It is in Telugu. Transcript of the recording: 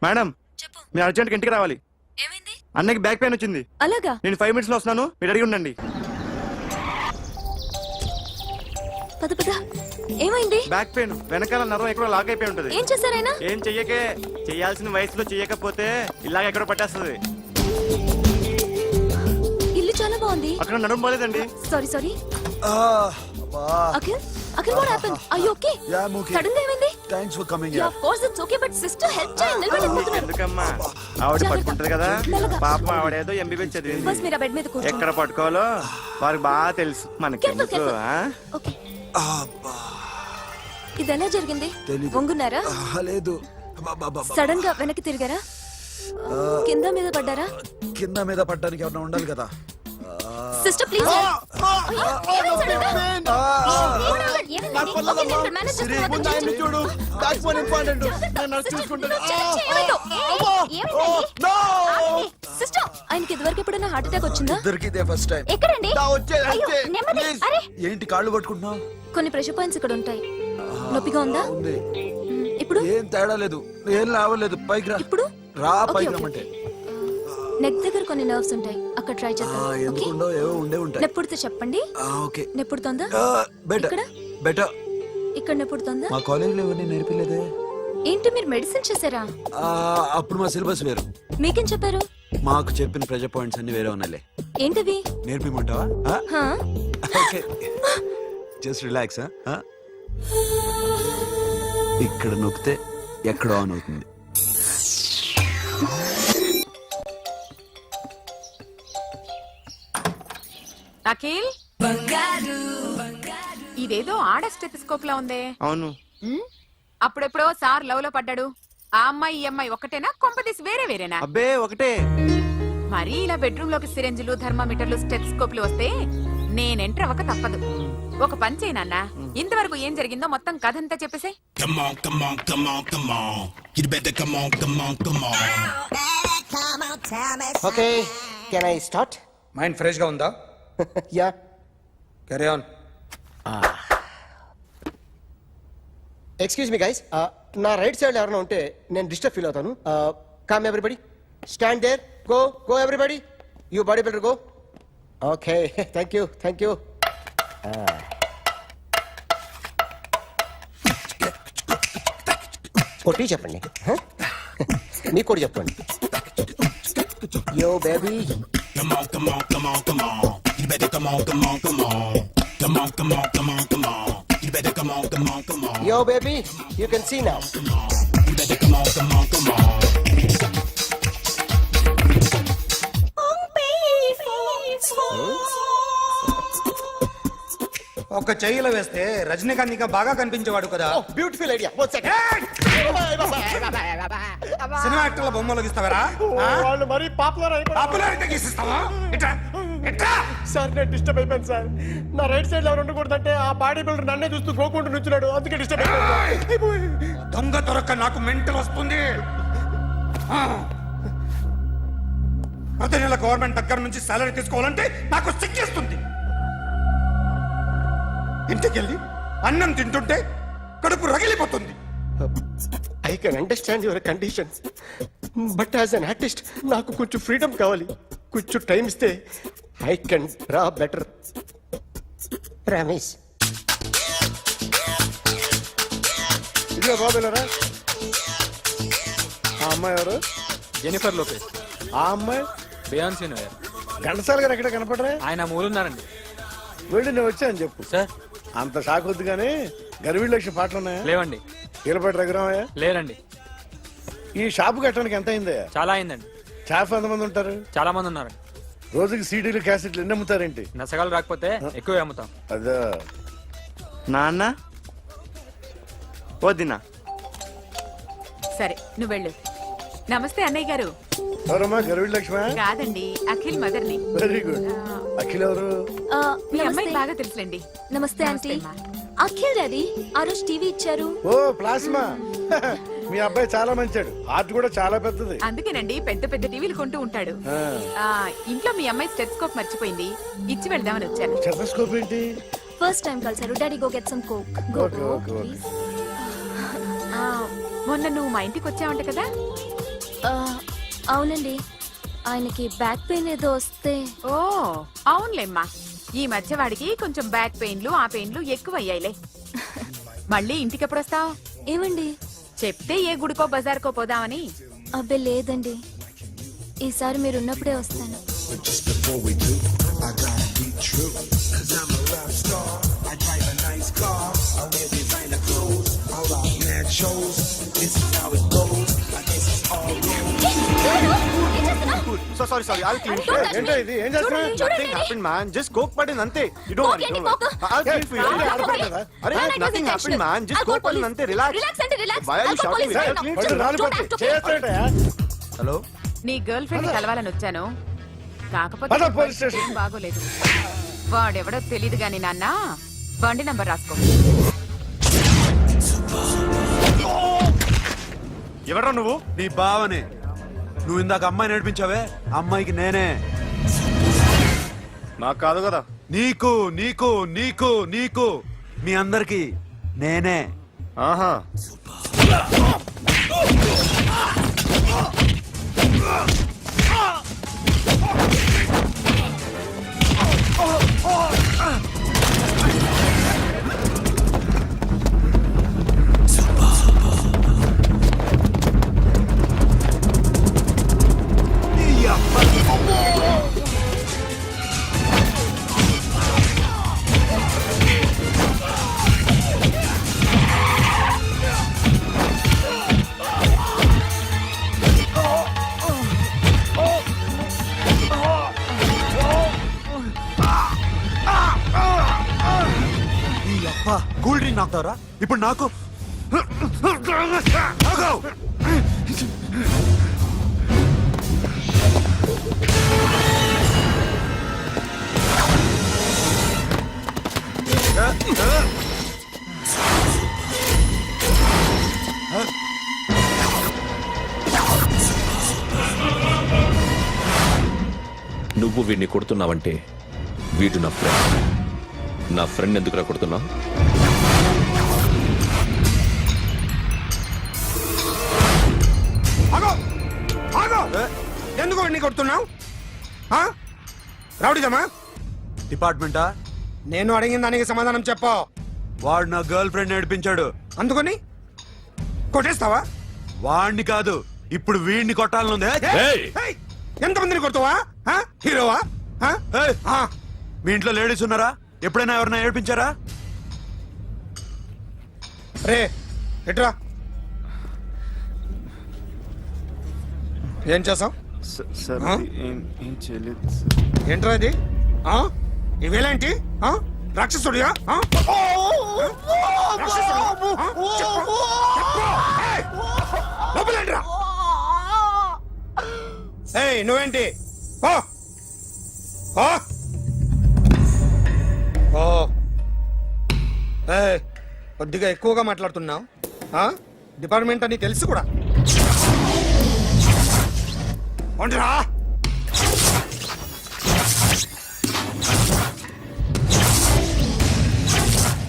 మేడం చెప్పు. మీరు అర్జెంట్ ఇంటికి రావాలి. ఏమైంది? అన్నకి బ్యాక్ పెయిన్ వచ్చింది. అలాగా? నేను 5 minutes లో వస్తున్నాను, మీరు అడిగి ఉండండి. పద పద. ఏమైంది? బ్యాక్ పెయిన్, వెనకాల నరం ఎక్కడో లాక్ అయిపోయి ఉంటది. ఏం చేశారైనా? ఏం చెయ్యకే, చెయ్యాల్సిన వయసులో చెయ్యకపోతే ఇలాగ ఎక్కడో పట్టేస్తుంది. ఇల్లు చాలా బాగుంది. అక్కడ నడుము పోలేదండి. Sorry sorry. Akhil Akhil what happened? Are you okay? Yeah, I'm okay. Sudden గా ఏమైంది? థాంక్స్ ఫర్ కమింగ్ యా here. Of course it's okay but sister help చేయండి. నిలబడిపోతున్నాడు. ఎందుకమ్మా, ఆవిడ పట్టుకుంటది కదా. పాపం ఆవిడేదో ఎంబీబీఎస్ చదివింది. బస్ మీరు ఆ బెడ్ మీద కూర్చోండి. ఎక్కడ పట్టుకోవాలో వారికి బాగా తెలుసు. మనకెందుకు? ఓకే. అబ్బా ఇది ఎలా జరిగింది? తెలీదు. వంగున్నారా? లేదు. సడన్ గా వెనక్కి తిరిగారా? కింద మీద పడ్డారా? కింద మీద పడ్డానికి ఎవరైనా ఉండాలి కదా. Sister please. చూడు, బ్యాక్ ఫోన్ ఇంపార్టెంట్. సిస్టర్ ఆయనకి ఇదివరకు ఎప్పుడైనా హార్ట్ అటాక్ వచ్చిందా? ఇద్దరికి ఇదే ఫస్ట్ టైం. ఎక్కడండి? ఏంటి కాళ్ళు పట్టుకుంటున్నావు? కొన్ని ప్రెషర్ పాయింట్స్ ఇక్కడ ఉంటాయి. నొప్పిగా ఉందా? ఉంది. ఇప్పుడు ఏం తేడా లేదు, ఏం లావలేదు. పైకి రా. ఇప్పుడు రా, ఓకే, పైకి ఓకే. రమ్మంటే. నెక్ దగ్గర కొన్ని నర్వ్స్ ఉంటాయి, అక్కడ ట్రై చేద్దాం. ఓకే? ఎందుకుండో ఏవో ఉండే ఉంటాయి. నెప్పుడుతో చెప్పండి. ఓకే. నెప్పుడుతోందా? బెటర్ ఇక్కడ? బెటర్. ఇక్కడ నెప్పుడుతోందా? మా కాలేజీలో ఎవరిని నేర్పిలేదే. ఏంటి మీరు మెడిసిన్ చేశారా? అప్పుడు మా సిలబస్ వేరు. మీకేం చెప్పారు? మాకు చెప్పిన ప్రెజర్ పాయింట్స్ అన్ని వేరే ఉన్నాయిలే. ఏంటివి? నేర్పిమంటావా? హా? Okay, just relax. ఇక్కడ నొక్కితే ఎక్కడో ఆన్ అవుతుంది. అఖిల్, ఇదేదో ఆడ స్టెథోస్కోప్ లా ఉందే. అవును. అప్పుడెప్పుడో సార్ లవ్ లో పడ్డాడు. ఆ అమ్మాయి ఈ అమ్మాయి ఒకటేనా, కొంపదీసి వేరే వేరేనా? అబ్బే ఒకటే. మరి ఇలా బెడ్రూమ్ లోకి సిరెంజులు, థర్మామీటర్లు, స్టెథోస్కోప్లు వస్తే నేను ఎంటర్ అవ్వక తప్పదు. ఒక పని చేయి నాన్న, ఇంతవరకు ఏం జరిగిందో మొత్తం కథ అంతా చెప్పేసే. Come on, come on, come on, come on. You better come on, come on, come on. Okay, can I start? Mind fresh గా ఉందా? Yeah. Carry on. Excuse me guys, నా రైట్ సైడ్ ఎవరైనా ఉంటే నేను డిస్టర్బ్ ఫీల్ అవుతాను. Come everybody, stand there, go everybody, you body builder go. Okay, thank you. కొట్టి చెప్పండి, మీకు కూడా చెప్పండి. Yo baby. Come on, come on, come on, come on. You better come on, come on, come on. Come on, come on, come on, come on. You better come on, come on, come on. Yo baby, you can see now. You better come on, come on, come on. ఒక చెయ్యిలో వేస్తే రజనీకాంత్ ఇంకా బాగా కనిపించేవాడు కదా. Oh, beautiful idea. One second. Cinema యాక్టర్ల బొమ్మలు గీస్తావరా? వాళ్ళు మరి పాపులర్ పాపులారిటీ గీసిస్తావా? ఇట్రా, ఇట్రా. సార్ నేను డిస్టర్బ్ అయిపోయాను సార్. నా రైట్ సైడ్ లో ఎవరు ఉండకూడదంటే ఆ బాడీ బిల్డర్ నన్నే చూస్తూ గోకుంటూ నుంచున్నాడు, అందుకే డిస్టర్బ్ అయిపోయాను. దొంగ దొరక్క నాకు మెంటల్ వస్తుంది. ప్రతి నెల గవర్నమెంట్ దగ్గర నుంచి సాలరీ తీసుకోవాలంటే నాకు సిగ్గేస్తుంది. ఇంటికెళ్ళి అన్నం తింటుంటే కడుపు రగిలిపోతుంది. I can understand your conditions, but as an artist నాకు కొంచెం ఫ్రీడమ్ కావాలి. కొంచెం టైం ఇస్తే I can draw better. Promise. ఇదిగో బాబులరా, ఆ అమ్మాయి ఎవరు? Jennifer Lopez. ఆ అమ్మాయి బియాన్సీ నోయర్. ఘంటసాల గారు ఎక్కడ కనపడరా? ఆయన మూలున్నారండి. వెళ్ళి నేను వచ్చాను చెప్పు. సార్ అంత షాక్ వద్దు కానీ గర్వీళ్ళు లక్ష పాటలు ఉన్నాయా? లేవండి. కీలపాటి రఘురామయ్య లేరండి. ఈ షాపు కట్టడానికి ఎంత అయిందా? చాలా అయిందండి. షాప్ ఎంతమంది ఉంటారు? చాలా మంది ఉన్నారండి. రోజుకి సీడీలు క్యాసెట్లు ఎన్ని అమ్ముతారేంటి? నసగాలు రాకపోతే ఎక్కువ అమ్ముతాం. అదే నాన్న వద్దినా. సరే నువ్వు వెళ్ళు. నమస్తే అన్నయ్య గారు. ఎవరమ్మా? గర్వీళ్ళ లక్ష్మ? కాదండి, అఖిల్ మదర్ని. Very good. అఖిల్ ఎవరు? మీ అమ్మాయి బాగా తెలుసులేండి. నమస్తే ఆంటీ. అమ్మా. అఖిల్ డాడీ ఆ రోజు టీవీ ఇచ్చారు. ఓ ప్లాస్మా. మీ అబ్బాయి చాలా మంచాడు, హార్ట్ కూడా చాలా పెద్దది. అందుకేనండి పెద్ద పెద్ద టీవీలు కొంటూ ఉంటాడు. ఇంట్లో మీ అమ్మాయి స్టెథోస్కోప్ మర్చిపోయింది, ఇచ్చి వెళ్దామని వచ్చాను. స్టెథోస్కోప్ ఏంటి? ఫస్ట్ టైం కలిసారు. Daddy go get some coke. Okay, okay, okay. మొన్న నువ్వు మా ఇంటికి వచ్చావంట కదా, ఆ, అవునండి ఆయనకి బ్యాక్ పెయిన్ ఏదో వస్తే ఓ అవునులేమ్మా, ఈ మధ్య వాడికి కొంచెం బ్యాక్ పెయిన్లు ఆ పెయిన్లు ఎక్కువయ్యాయిలే. మళ్ళీ ఇంటికి ఎప్పుడు వస్తావు? ఏమండి చెప్తే ఏ గుడికో బజార్కో పోదామని. అబ్బే లేదండి, ఈసారి మీరు ఉన్నప్పుడే వస్తాను. So sorry, I'll clean it. ఏంటో ఇది ఏం చేస్తున్నా Nothing happened, man. Just coke పడింది అంతే. You don't worry, don't worry. I'll clean for you. అరే nothing happened, man. Just coke పడింది అంతే. Relax. Why are you shouting? I'll clean for you. రాలిపోతే చేస్తాడయా హలో నీ గర్ల్ ఫ్రెండ్ కలవాలని వచ్చాను, కాకపోతే పద, నీ పోలీస్ పరిస్థితి స్టేషన్. ఏం బాగోలేదు. వాడెవడో తెలీదు గాని నాన్న, బండి నంబర్ రాసుకో. ఎవడ్రా నువ్వు? నీ బావనే. నువ్వు ఇందాక అమ్మాయి నడిపించావే, అమ్మాయికి నేనే. నాకు కాదు కదా. నీకు నీకు నీకు నీకు మీ అందరికి నేనే. ఆహా. కూల్ డ్రింక్ నాకుతావరా ఇప్పుడు నాకు? ఆగు! నువ్వు వీడిని కొడుతున్నావంటే వీడు నా ఫ్రెండ్. నా ఫ్రెండ్ ఎందుకురా కొడుతున్నావు? ఆగో ఆగో, ఎందుకు వాడిని కొడుతున్నావు? రౌడీజమా? డిపార్ట్మెంటా? నేను అడిగిన దానికి సమాధానం చెప్పు. వాడు నా గర్ల్ ఫ్రెండ్ నడిపించాడు. అందుకని కొట్టేస్తావా? వాడిని కాదు, ఇప్పుడు వీడిని కొట్టాలనుంది. ఏయ్! ఏయ్, ఎంతమందిని కొడతావా? హీరోవా? ఏయ్! మీ ఇంట్లో లేడీస్ ఉన్నారా? ఎప్పుడైనా ఎవరైనా ఏడిపించారా? రే ఎట్రా, ఏం చేసావు? సార్ ఆ? ఏం చేయలేదు. ఏంట్రా ఇది? ఇవేలాంటి రాక్షసుడియా? రాక్షసుడియా? చెప్పు. ఏయ్, లోపలేంట్రా? ఏయ్ నువ్వేంటి? పో. పో. పో. ఏయ్, కొద్దిగా ఎక్కువగా మాట్లాడుతున్నావు. డిపార్ట్మెంట్ అని తెలుసు కూడా. ఉండరా